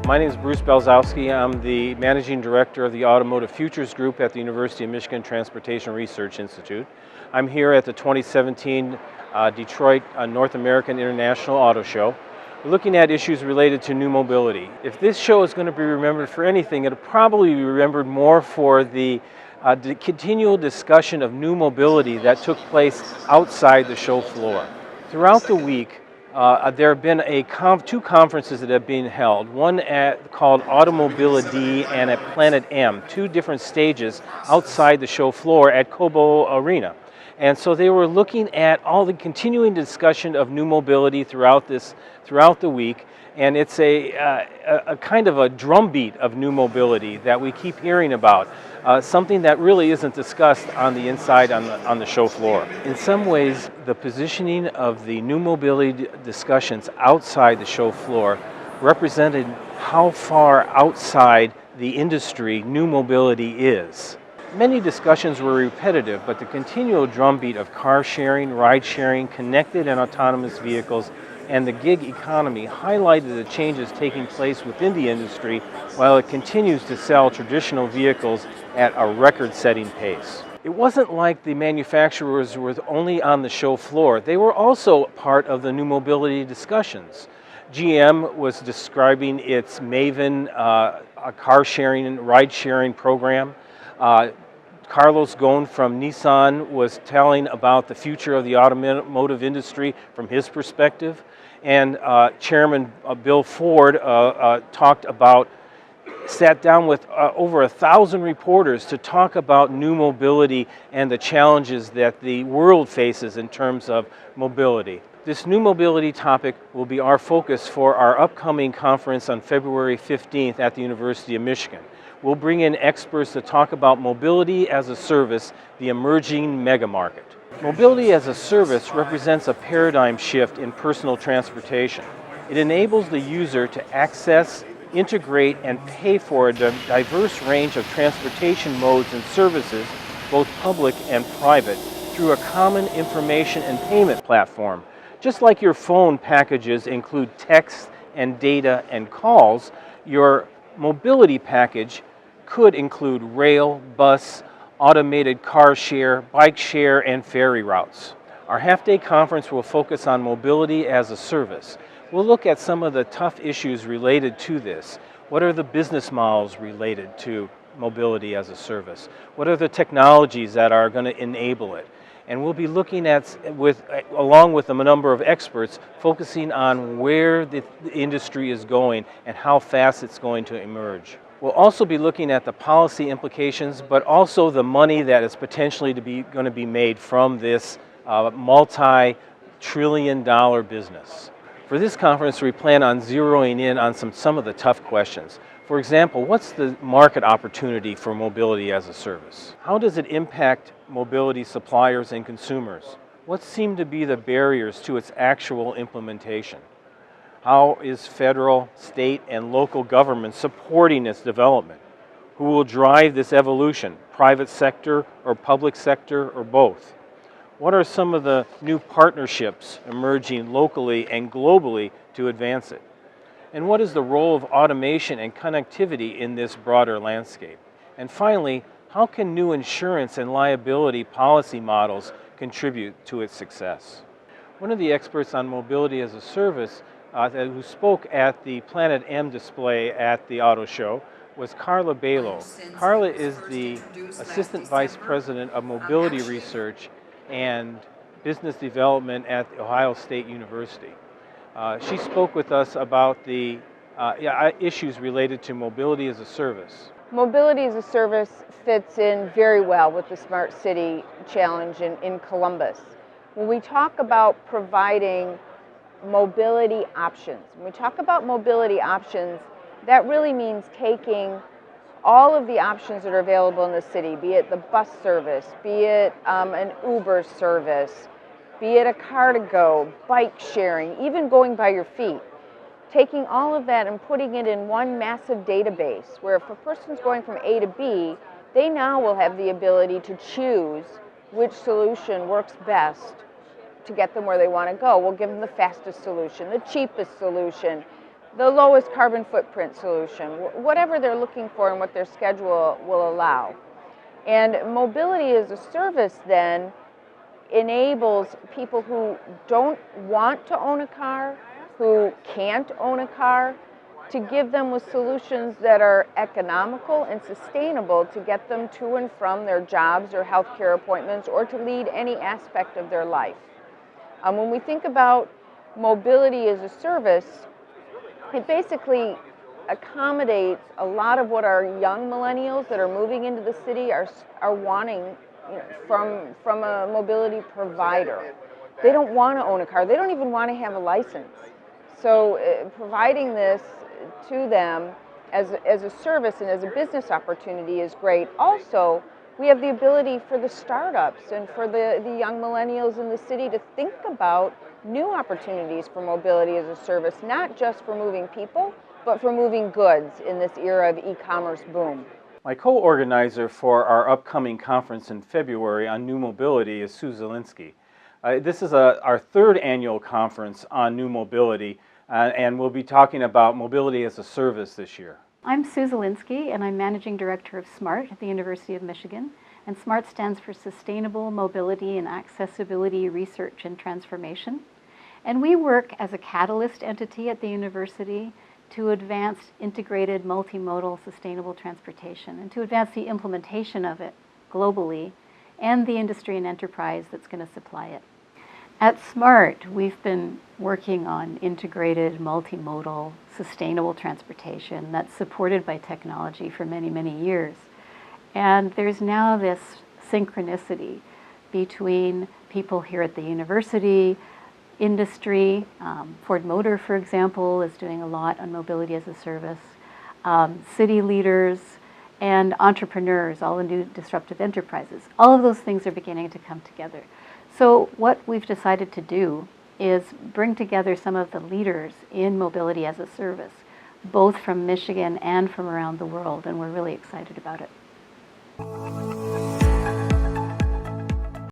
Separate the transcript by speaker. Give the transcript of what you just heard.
Speaker 1: My name is Bruce Belzowski. I'm the Managing Director of the Automotive Futures Group at the University of Michigan Transportation Research Institute. I'm here at the 2017 Detroit North American International Auto Show. We're looking at issues related to new mobility. If this show is going to be remembered for anything, it'll probably be remembered more for the continual discussion of new mobility that took place outside the show floor. Throughout the week, there have been two conferences that have been held, one called Automobility and at Planet M, two different stages outside the show floor at Cobo Arena. And so they were looking at all the continuing discussion of new mobility throughout the week, and it's a kind of a drumbeat of new mobility that we keep hearing about, something that really isn't discussed on the inside on the show floor. In some ways, the positioning of the new mobility discussions outside the show floor represented how far outside the industry new mobility is. Many discussions were repetitive, but the continual drumbeat of car sharing, ride sharing, connected and autonomous vehicles, and the gig economy highlighted the changes taking place within the industry while it continues to sell traditional vehicles at a record-setting pace. It wasn't like the manufacturers were only on the show floor. They were also part of the new mobility discussions. GM was describing its Maven car sharing and ride sharing program. Carlos Ghosn from Nissan was telling about the future of the automotive industry from his perspective. And Chairman Bill Ford sat down with over 1,000 reporters to talk about new mobility and the challenges that the world faces in terms of mobility. This new mobility topic will be our focus for our upcoming conference on February 15th at the University of Michigan. We'll bring in experts to talk about mobility as a service, the emerging mega market. Mobility as a service represents a paradigm shift in personal transportation. It enables the user to access, integrate, and pay for a diverse range of transportation modes and services, both public and private, through a common information and payment platform. Just like your phone packages include text and data and calls, your mobility package could include rail, bus, automated car share, bike share, and ferry routes. Our half-day conference will focus on mobility as a service. We'll look at some of the tough issues related to this. What are the business models related to mobility as a service? What are the technologies that are going to enable it? And we'll be looking at, along with a number of experts, focusing on where the industry is going and how fast it's going to emerge. We'll also be looking at the policy implications, but also the money that is potentially going to be made from this multi-trillion-dollar business. For this conference, we plan on zeroing in on some of the tough questions. For example, what's the market opportunity for mobility as a service? How does it impact mobility suppliers and consumers? What seem to be the barriers to its actual implementation? How is federal, state, and local government supporting its development? Who will drive this evolution, private sector or public sector or both? What are some of the new partnerships emerging locally and globally to advance it? And what is the role of automation and connectivity in this broader landscape? And finally, how can new insurance and liability policy models contribute to its success? One of the experts on mobility as a service who spoke at the Planet M display at the auto show was Carla Balo. Carla is the Assistant Vice President of Mobility Research and Business Development at the Ohio State University. She spoke with us about the issues related to mobility as a service.
Speaker 2: Mobility as a service fits in very well with the Smart City Challenge in Columbus. When we talk about providing mobility options, that really means taking all of the options that are available in the city, be it the bus service, be it an Uber service, be it a car-to-go, bike sharing, even going by your feet. Taking all of that and putting it in one massive database where if a person's going from A to B, they now will have the ability to choose which solution works best to get them where they want to go. We'll give them the fastest solution, the cheapest solution, the lowest carbon footprint solution, whatever they're looking for and what their schedule will allow. And mobility as a service then enables people who don't want to own a car, who can't own a car, to give them with solutions that are economical and sustainable to get them to and from their jobs or healthcare appointments or to lead any aspect of their life. When we think about mobility as a service, it basically accommodates a lot of what our young millennials that are moving into the city are wanting, from a mobility provider. They don't want to own a car. They don't even want to have a license. So providing this to them as a service and as a business opportunity is great. Also, we have the ability for the startups and for the young millennials in the city to think about new opportunities for mobility as a service, not just for moving people, but for moving goods in this era of e-commerce boom.
Speaker 1: My co-organizer for our upcoming conference in February on new mobility is Sue Zielinski. This is our third annual conference on new mobility, and we'll be talking about mobility as a service this year.
Speaker 3: I'm Sue Zielinski, and I'm Managing Director of SMART at the University of Michigan. And SMART stands for Sustainable Mobility and Accessibility Research and Transformation. And we work as a catalyst entity at the university to advance integrated multimodal sustainable transportation and to advance the implementation of it globally and the industry and enterprise that's going to supply it. At SMART, we've been working on integrated multimodal sustainable transportation that's supported by technology for many, many years. And there's now this synchronicity between people here at the university, industry. Ford Motor, for example, is doing a lot on mobility as a service. City leaders and entrepreneurs, all the new disruptive enterprises. All of those things are beginning to come together. So what we've decided to do is bring together some of the leaders in mobility as a service, both from Michigan and from around the world, and we're really excited about it.